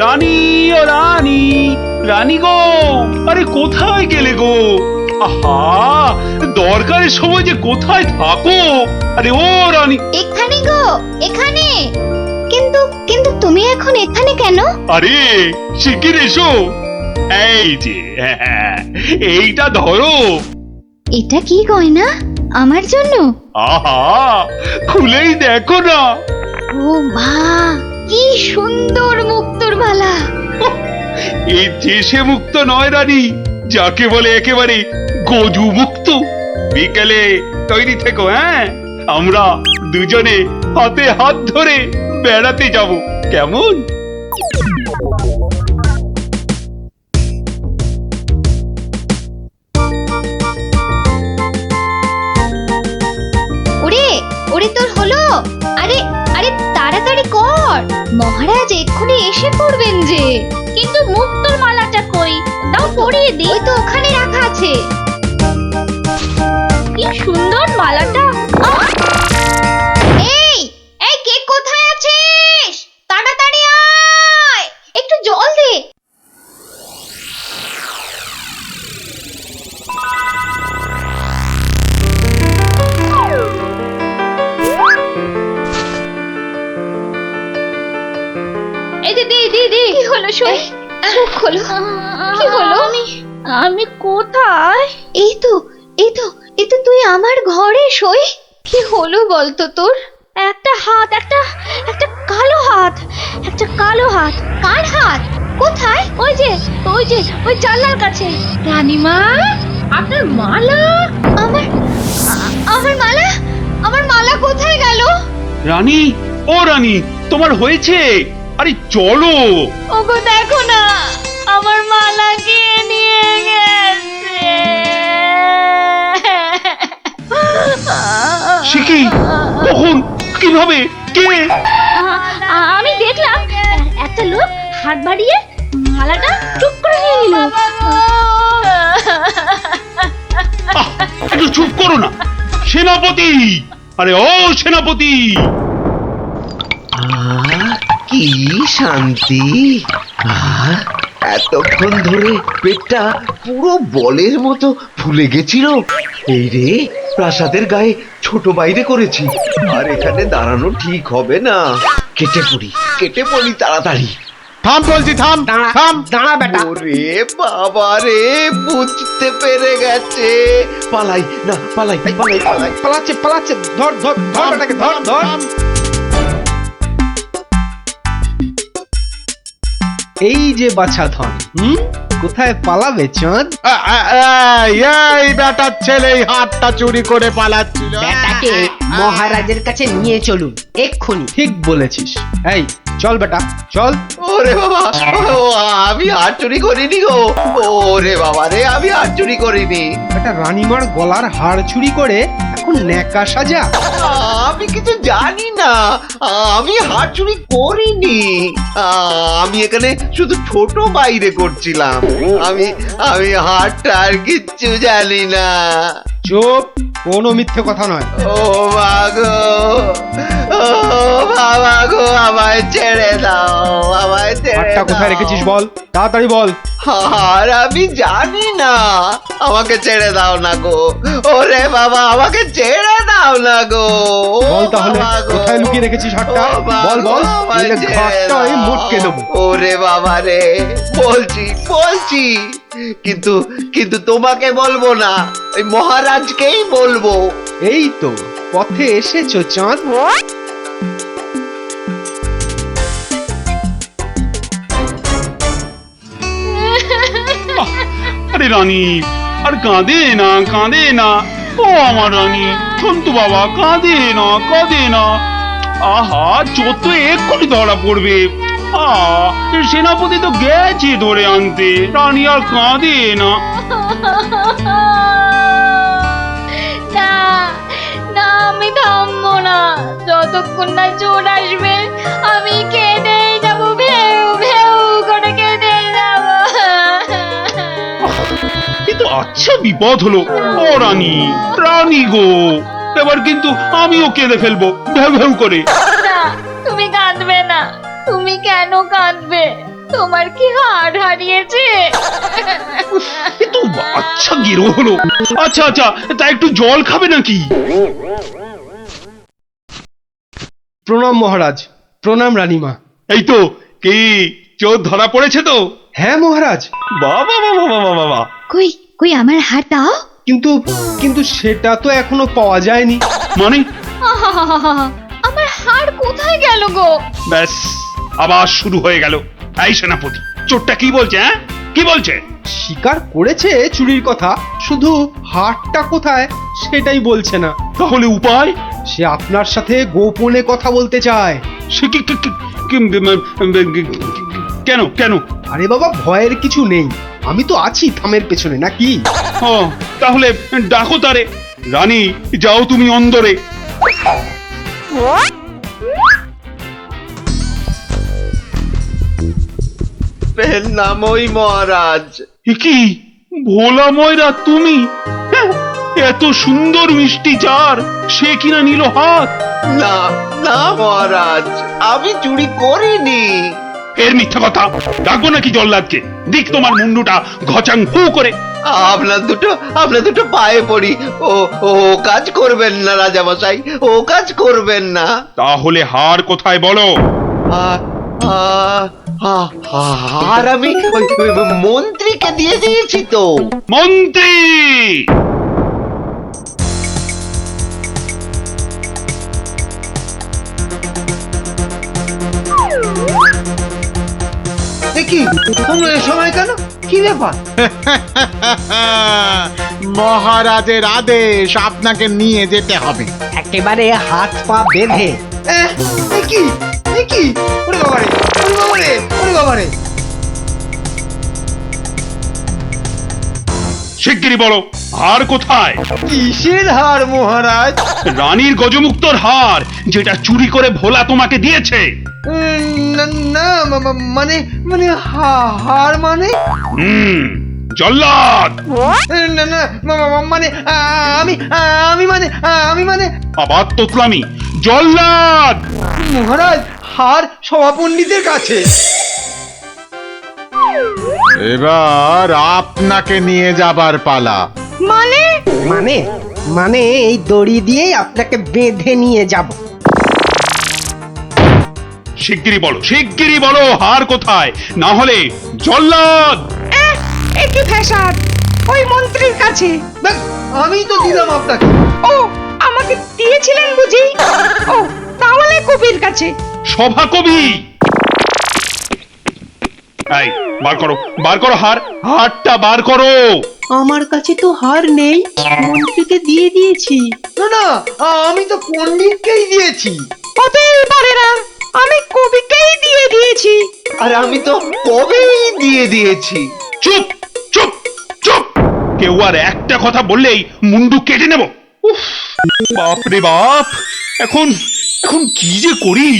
রানী, ও রানী, রানী গো, আরে কোথায় গেলে গো? আহা, দরকারের সময় যে কোথায় থাকো? আরে ও রানী। এখানে গো, এখানে। কিন্তু কিন্তু তুমি এখন এখানে কেন? আরে শিগগির এসো। এই যে এইটা ধরো। এটা কি গয়না? আমার জন্য? আহা, খুলেই দেখো না। ও মা, কি সুন্দর মুক্তোর মালা! এই দেশে মুক্ত নয় রানী, যাকে বলে একেবারে গজু মুক্ত। বিকেলে তৈরি থেকো, হ্যাঁ? আমরা দুজনে হাতে হাত ধরে বেড়াতে যাব, কেমন? ওরে ওরে, তোর হলো? আরে আরে, তাড়াতাড়ি কর, মহারাজ এক্ষুনি এসে পড়বেন যে। কিন্তু মুক্তোর মালাটা কই? দাও পরিয়ে দিই। ওই তো ওখানে রাখা আছে। কি সুন্দর মালাটা! এই এই, কে কোথায় আছিস? তাড়াতাড়ি আয়, একটু জল দে। এই যে, দি দি দি, কি হলো? শুন, মুখ খোলো। কি হলো? আমি কোথায়? এই তো এই তো এই তো, তুই আমার ঘরে সই। কি হলো বলতো তোর? একটা হাত, একটা একটা কালো হাত, একটা কালো হাত। কার হাত? কোথায়? ওই যে ওই যে ওই জানলার কাছে। রানীমা, আপনার মালা! আমার আমার মালা, আমার মালা কোথায় গেল? রানী, ও রানী, তোমার হয়েছে? আরে চলো। ওগো দেখো না, আমার মালা কে নিয়ে গেছে। সে কি? কখন? কিভাবে? কে? আমি দেখলাম একটা লোক হাত বাড়িয়ে মালাটা চুপ করে নিয়ে নিল। আহ, একটু চুপ করো না সেনাপতি। আরে ও সেনাপতি! কি শান্তি! এতক্ষণ ধরে পেটটা পুরো বলের মতো ফুলে গেছিল। এই রে, প্রাসাদের গায়ে ছোট বাইরে করেছি, আর এখানে দাঁড়ানো ঠিক হবে না। কেটে পড়ি তাড়াতাড়ি। থাম বলছি, থাম থাম। দাঁড়া বেটা। ওরে বাবা রে, বুঝতে পেরে গেছে। পালাই না, পালাই পালাই পালাই। পালাচ্ছে পালাচ্ছে, ধর ধর ধর বেটাকে, ধর ধর। এই যে বাছা ধন, কোথায় পালাবে চাঁদ? এই বেটার ছেলে এই হাতটা চুরি করে পালাচ্ছিল। বেটাকে মহারাজের কাছে নিয়ে চলুন এক্ষুনি। ঠিক বলেছিস। এই চল বেটা, চল। ওরে বাবা, ও আমি হাত চুরি করিনি গো। ওরে বাবা রে, আমি হাত চুরি করিনি। বেটা রানীমার গলার হাড় চুরি করে এখন ন্যাকা সাজা। আমি কিছু জানি না, আমি হাত চুরি করিনি। আমি এখানে শুধু ছোট বাইরে করছিলাম। আমি আমি হাতটা আর কিচ্ছু জানি না। চুপ, কোনো মিথ্যে কথা নয়। ও মা গো, ও বাবা গো, আমায় ছেড়ে দাও, আমায় ছেড়ে হাতটা কোথায় দাও। রেখেছিস বল, তাড়াতাড়ি বল। আর আমি জানি না, আমাকে ছেড়ে দাও না গো। ওরে বাবা, আমাকে ছেড়ে দাও না গো। বল তাহলে, বাবা গো। কোথায় লুকিয়ে রেখেছিস হাতটা? ও বাবা বল বল, গো, আমায় নইলে ছেড়ে ঘাটটা আমি দাও। মোটকে দেবো। ওরে বাবা রে, বলছি বলছি, কিন্তু কিন্তু তোমাকে বলবো না, ওই মহারাজকেই বলবো। এই তো পথে এসেছো চাঁদ। আরে রানী, আর কাঁদে না, কাঁদে না। ও আমার রানী, সন্তু বাবা, কাঁদে না, কাঁদে না। আহা, চোর তো এক্ষুনি ধরা পড়বে। সেনাপতি তো গেছে ধরে আনতে। রানী আর কাঁদে না। না না, আমি থামবো না যতক্ষণ না চোর আসবে। আমি কেঁদেই যাবো, ভেউ ভেউ করে কেঁদে যাবো। কিন্তু আচ্ছা বিপদ হলো। ও রানী, রানী গো, এবার কিন্তু আমিও কেঁদে ফেলবো ভেউ ভেউ করে। না, তুমি কাঁদবে না। তুমি কেন কাঁদবে? তোমার কি হাড় হারিয়েছে? এ তো আচ্ছা গেরো হলো। আচ্ছা আচ্ছা, তা একটু জল খাবে নাকি? প্রণাম মহারাজ, প্রণাম রানীমা। এই তো, কি চোর ধরা পড়েছে তো? হ্যাঁ মহারাজ, বাবা বাবা বাবা বাবা, কই কই আমার হাড় দাও। কিন্তু কিন্তু সেটা তো এখনো পাওয়া যায়নি। মানে? আহাহাহাহা, আমার হাড় কোথায় গেল গো? ব্যাস, আবার শুরু হয়ে গেল। এই সেনাপতি, চোরটা কি বলছে? হ্যাঁ, কি বলছে? স্বীকার করেছে চুরির কথা, শুধু হাটটা কোথায় সেটাই বলছে না। তাহলে উপায়? সে আপনার সাথে গোপনে কথা বলতে চায়। সে কেন কেন? আরে বাবা, ভয়ের কিছু নেই, আমি তো আছি থামের পেছনে, নাকি? ও, তাহলে ডাকো তারে। রানী, যাও তুমি অন্দরে। এর নামই মহারাজ। এ কি ভোলা ময়রা তুমি? হ্যাঁ, এত সুন্দর মিষ্টি চার, সে কিনা নিল হাত। না না মহারাজ, আমি চুরি করিনি। এর মিথ্যা কথা। ডাকবো নাকি জল্লাদকে? দিক তোমার মুন্ডুটা ঘচাং ফু করে। আপনার দুটো পায়ে পড়ি। ও ও কাজ করবেন না রাজামশাই, ও কাজ করবেন না। তাহলে হার কোথায় বলো? আর আমি ওই মন্ত্রীকে দিয়ে দিয়েছি তো। মন্ত্রী! কি তোমরা এ সময় কেন? কি ব্যাপার? মহারাজের আদেশ, আপনাকে নিয়ে যেতে হবে। একেবারে হাত পা বেঁধে। কি ওরে বাবারে, ওরে বাবারে, ওরে বাবারে! শিগগিরই বলো, হার কোথায়? কিসের হার মহারাজ? রানীর গজমুক্তর হার, যেটা চুরি করে ভোলা তোমাকে দিয়েছে। না না, মানে মানে হার মানে? জল্লাদ! না না, মানে আমি মানে আবার তোতলামি। জল্লাদ! মহারাজ, হার সভাপণ্ডিতের কাছে। এবার আপনাকে নিয়ে যাবার পালা। মানে মানে মানে এই দড়ি দিয়ে আপনাকে বেঁধে নিয়ে যাব। শিগগিরই বলো হার কোথায়, না হলে জল্লাদ! একই ফ্যাশন, ওই মন্ত্রীর কাছে। আমি তো দিলাম আপনাকে। ও, আমাকে দিয়েছিলেন বুঝি? ও, তাহলে কবির কাছে। সভা কবি! এই, বার করো হার, হারটা বার করো। আমার কাছে তো হার নেই, মন্ত্রীকে দিয়ে দিয়েছি। না না, আমি তো পণ্ডিতকেই দিয়েছি। হতেই পারে না, আমি কবিকেই দিয়ে দিয়েছি। আর আমি তো কবেই দিয়ে দিয়েছি। চুপ চুপ চুপ! কেউ আর একটা কথা বললেই মুন্ডু কেটে নেব। উফ, বাপ রে বাপ! এখন এখন কি যে করি!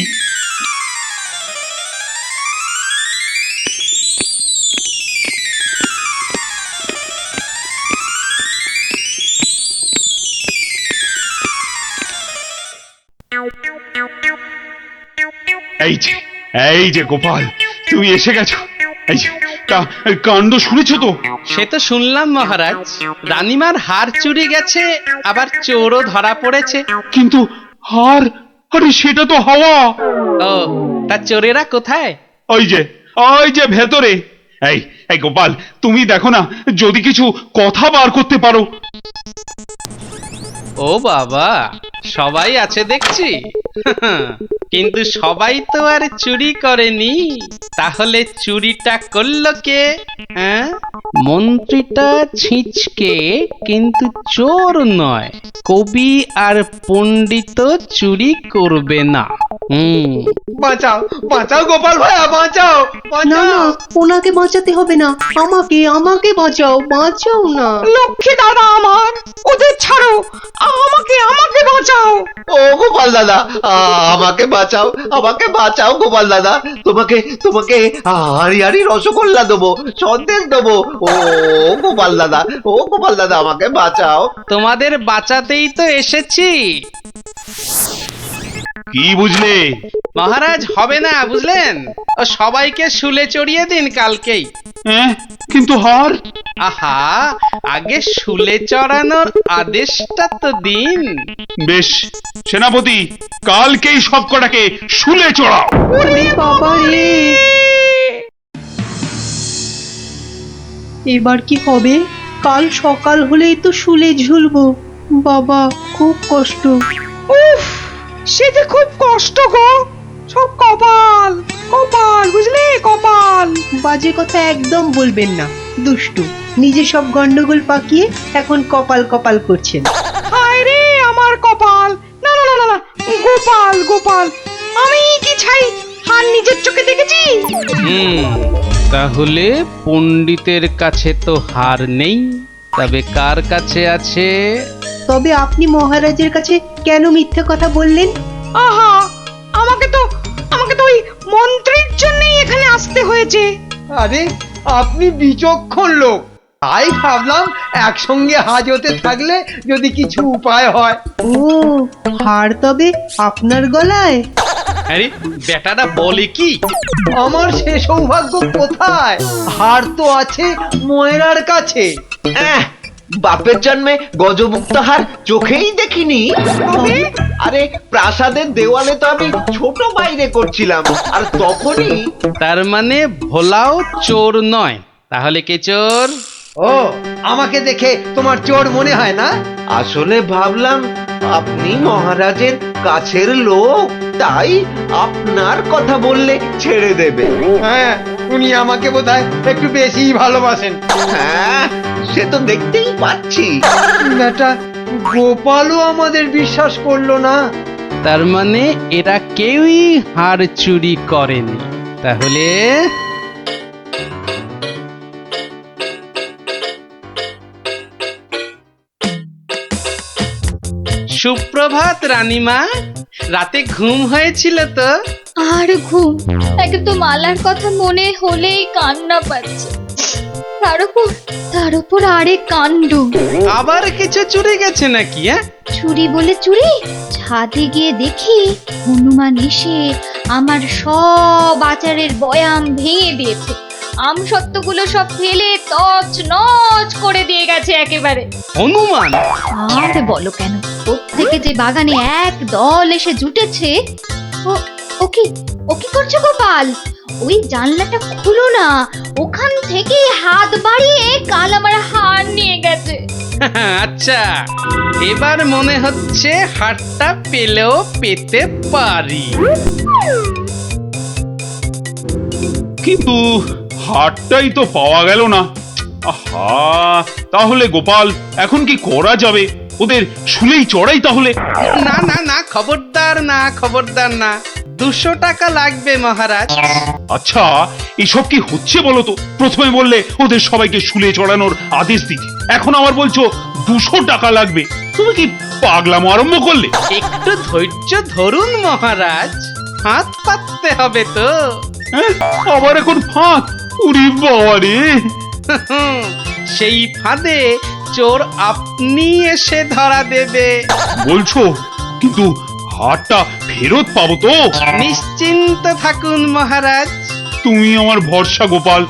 এই যে গোপাল, তুমি এসে গেছো। এই যে, তা কাণ্ড শুনেছো তো? সে তো শুনলাম মহারাজ, রানীমার হার চুরি গেছে, আবার চোরও ধরা পড়েছে। কিন্তু হার, আরে সেটা তো হাওয়া। ও, তা চোরেরা কোথায়? ওই যে ভেতরে। এই এই গোপাল, তুমি দেখো না, যদি কিছু কথা বার করতে পারো। ও বাবা, সবাই আছে দেখছি। কিন্তু সবাই তো আর চুরি করেনি, তাহলে চুরিটা করলো কে? হ্যাঁ, মন্ত্রীটা ছিঁচকে, কিন্তু চোর নয়। কবি আর পণ্ডিত চুরি করবে না। বাঁচাও বাঁচাও গোপাল ভাইয়া, বাঁচাও না না, বাঁচাও। ওনাকে বাঁচাতে হবে না, আমাকে বাঁচাও, বাঁচাও না। লক্ষ্মী দাদা আমার, ওদের ছাড়ো, আমাকে বাঁচাও। ও গোপাল দাদা, আমাকে বাঁচাও গোপাল দাদা। তোমাকে হাড়ি হাড়ি রসগোল্লা দেবো, সন্দেশ দেবো। ও গোপাল দাদা, আমাকে বাঁচাও। তোমাদের বাঁচাতেই তো এসেছি। কি বুঝলে? মহারাজ হবে না বুঝলেন, ও সবাইকে শুলে চড়িয়ে দিন কালকেই। হ্যাঁ, কিন্তু হার? আহা, আগে শুলে চড়ানোর আদেশটা তো দিন। বেশ, সেনাপতি কালকেই সব কটাকে শুলে চড়াও। ওরে বাবা রে, এবার কি হবে? কাল সকাল হলেই তো শুলে ঝুলবো। বাবা, খুব কষ্ট। উফ, সে যে খুব কষ্ট গো। সব কপাল কপাল, বুঝলে, কপাল। বাজে কথা একদম বলবেন না, দুষ্টু। নিজে সব গন্ডগোল পাকিয়ে এখন কপাল কপাল করছেন। হায় রে আমার কপাল! না না না না না, গোপাল গোপাল, আমি কি ছাই হার নিজের চোখে দেখেছি? তাহলে পণ্ডিতের কাছে তো হার নেই, তবে কার কাছে আছে? তবে আপনি মহারাজের কাছে কেন মিথ্যে কথা বললেন? আহা, আমাকে তো ওই মন্ত্রীর জন্যই এখানে আসতে হয়েছে। আরে আপনি বিচক্ষণ লোক, তাই ভাবলাম একসঙ্গে হাজতে থাকলে যদি কিছু উপায় হয়। ও, হার তবে আপনার গলায়? আরে বেটাটা বলে কি? আমার সে সৌভাগ্য কোথায়? হার তো আছে ময়রার কাছে। বাপের জন্মে গজমুক্ত হার চোখেই দেখিনি। আরে প্রাসাদের দেওয়ালে তো আমি ছোট বাইরে করছিলাম, আর তখনই। তার মানে ভোলাও চোর নয়, তাহলে কে চোর? ও, আমাকে দেখে তোমার চোর মনে হয় না? আসলে ভাবলাম আপনি মহারাজের কাছের লোক, তাই আপনার কথা বললে ছেড়ে দেবে। হ্যাঁ, উনি আমাকে বোধহয় একটু বেশিই ভালোবাসেন। হ্যাঁ, সে তো দেখতেই পাচ্ছি। বেটা গোপালও আমাদের বিশ্বাস করলো না। তার মানে এরা কেউই হার চুরি করেনি। তাহলে সুপ্রভাত রানীমা, রাতে ঘুম হয়েছিল তো? আর ঘুম, একে তো মালার কথা মনে হলেই কান্না পাচ্ছে। তার উপর আরেক কাণ্ড। আবার কিছু চুরি গেছে নাকি? চুরি বলে চুরি, ছাদে গিয়ে দেখি হনুমান এসে আমার সব আচারের বয়াম ভেঙে দিয়েছে। আমসত্ত্বগুলো সব ফেলে তছ নছ করে দিয়ে গেছে একেবারে। হনুমান? আর বলো কেন, প্রত্যেকে যে বাগানে এক দল এসে জুটেছে। ও কি করছো গোপাল? ওই জানলাটা খুলো না, ওখান থেকে হাত বাড়িয়ে কাল আমার হার নিয়ে গেছে। আচ্ছা, এবার মনে হচ্ছে হারটা পেলেও পেতে পারি। কিন্তু হারটাই তো পাওয়া গেল না। আহা, তাহলে গোপাল এখন কি করা যাবে? ওদের শুলেই চড়াই তাহলে। না না না, খবরদার না, খবরদার না। 200 টাকা লাগবে মহারাজ। আচ্ছা, এসব কি হচ্ছে বলো তো? প্রথমে বললে ওদের সবাইকে শুলে চড়ানোর আদেশ দিতে, এখন আবার বলছো 200 টাকা লাগবে। তুমি কি পাগলামো আরম্ভ করলে? একটু ধৈর্য ধরুন মহারাজ, হাত পাততে হবে তো। হ্যাঁ, আবার এখন ফাঁক? উরি বাবা রে! সেই ফাঁদে চোর আপনি এসে ধরা দেবে। বলছো, কিন্তু হারটা ফেরত পাবো তো? নিশ্চিন্ত থাকুন মহারাজ। তুমি আমার ভরসা গোপাল,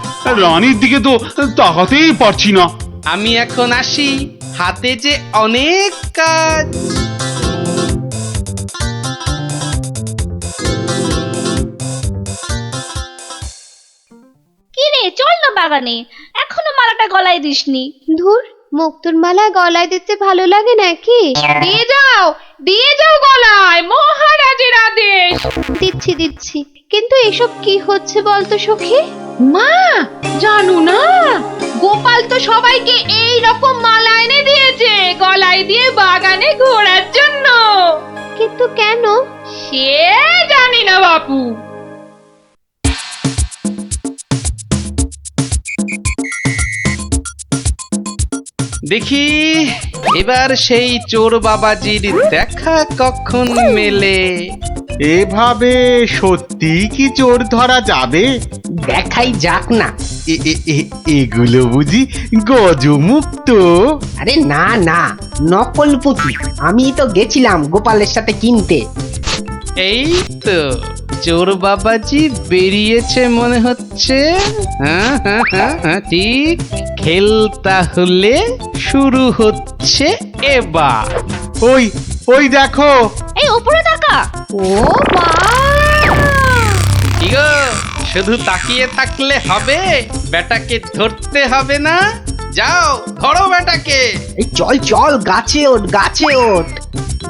রানীর দিকে তো তাকাতেই পারছি না। আমি এখন আসি, হাতে যে অনেক কাজ। কি রে, চল না বাগানে, এখনো মালাটা গলায় দিসনি। ধুর, মুক্তোর মালা গলায় দিতে ভালো লাগে নাকি? দিয়ে যাও গলায়, মহারাজের আদেশ। দিচ্ছি, কিন্তু এসব কি হচ্ছে বলতো সখী? মা, জানো না, গোপাল তো সবাইকে এই রকম মালা এনে দিয়েছে গলায় দিয়ে বাগানে ঘোরার জন্য। কিন্তু কেন সে জানি না বাপু। দেখি এবার সেই চোর বাবাজির দেখা কখন মেলে। এভাবে সত্যি কি চোর ধরা যাবে? দেখাই যাক না। এগুলো বুঝি গজমুক্ত? আরে না না, নকল পুঁতি। আমি তো গেছিলাম গোপালের সাথে কিনতে। এই তো চোর বাবাজি বেরিয়েছে মনে হচ্ছে। হ্যাঁ হ্যাঁ হ্যাঁ হ্যাঁ ঠিক। খেল তাহলে শুরু হচ্ছে এবার। ওই ওই দেখো, এই উপরে তাকা। ও মা! কি গো, শুধু তাকিয়ে থাকলে হবে? বেটাকে ধরতে হবে না? যাও ধরো বেটাকে। এই চল চল, গাছে ওঠ, গাছে ওঠ।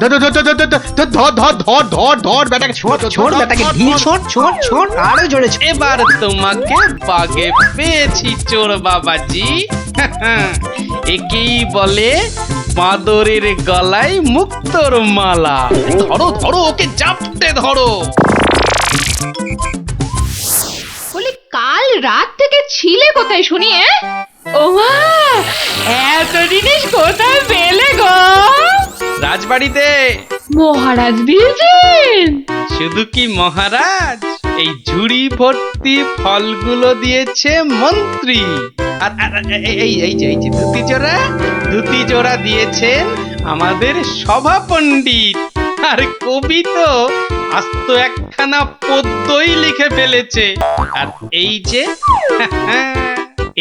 ধর ধর ধর ধর ধর ধর ধর ধর ধর ধর বেটাকে ছোট ছোট বেটাকে ঢিল ছোট ছোট ছোট, আরো জোরে ছোট। এবার তোমাকে বাগে পেয়েছি চোর বাবাজি। একেই বলে বাঁদরের গলায় মুক্তোর মালা। ধরো ধরো, ওকে জাপটে ধরো। বলি কাল রাত থেকে ছিলে কোথায় শুনি? ও মা, এত জিনিস কোথায় পেলে গো? রাজবাড়িতে। মহারাজ দিয়েছেন? শুধু কি মহারাজ, এই ঝুড়ি ভর্তি ফলগুলো দিয়েছে মন্ত্রী। আর এই যে ধুতি জোড়া দিয়েছেন আমাদের সভা পণ্ডিত। আর কবি তো আস্ত একখানা পদ্যই লিখে ফেলেছে। আর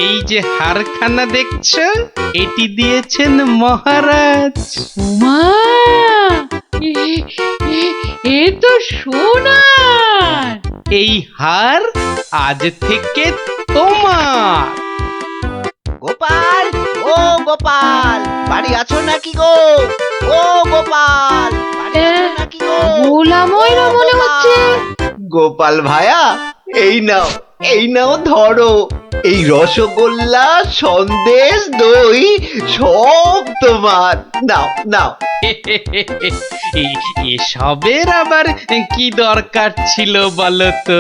এই যে হারখানা দেখছো, এটি দিয়েছেন মহারাজ। মা, এ তো সোনার। এই হার আজ থেকে তোমার। গোপাল, ও গোপাল, বাড়ি আছো নাকি গো? ও গোপাল, বাড়ি আছো নাকি গো? ভোলা ময়রা মনে হচ্ছে। গোপাল ভায়া, এই নাও, এই নাও ধরো। এই রসগোল্লা, সন্দেশ, দই সব তোমার। নাও নাও। এসবের আবার কি দরকার ছিল বলো তো?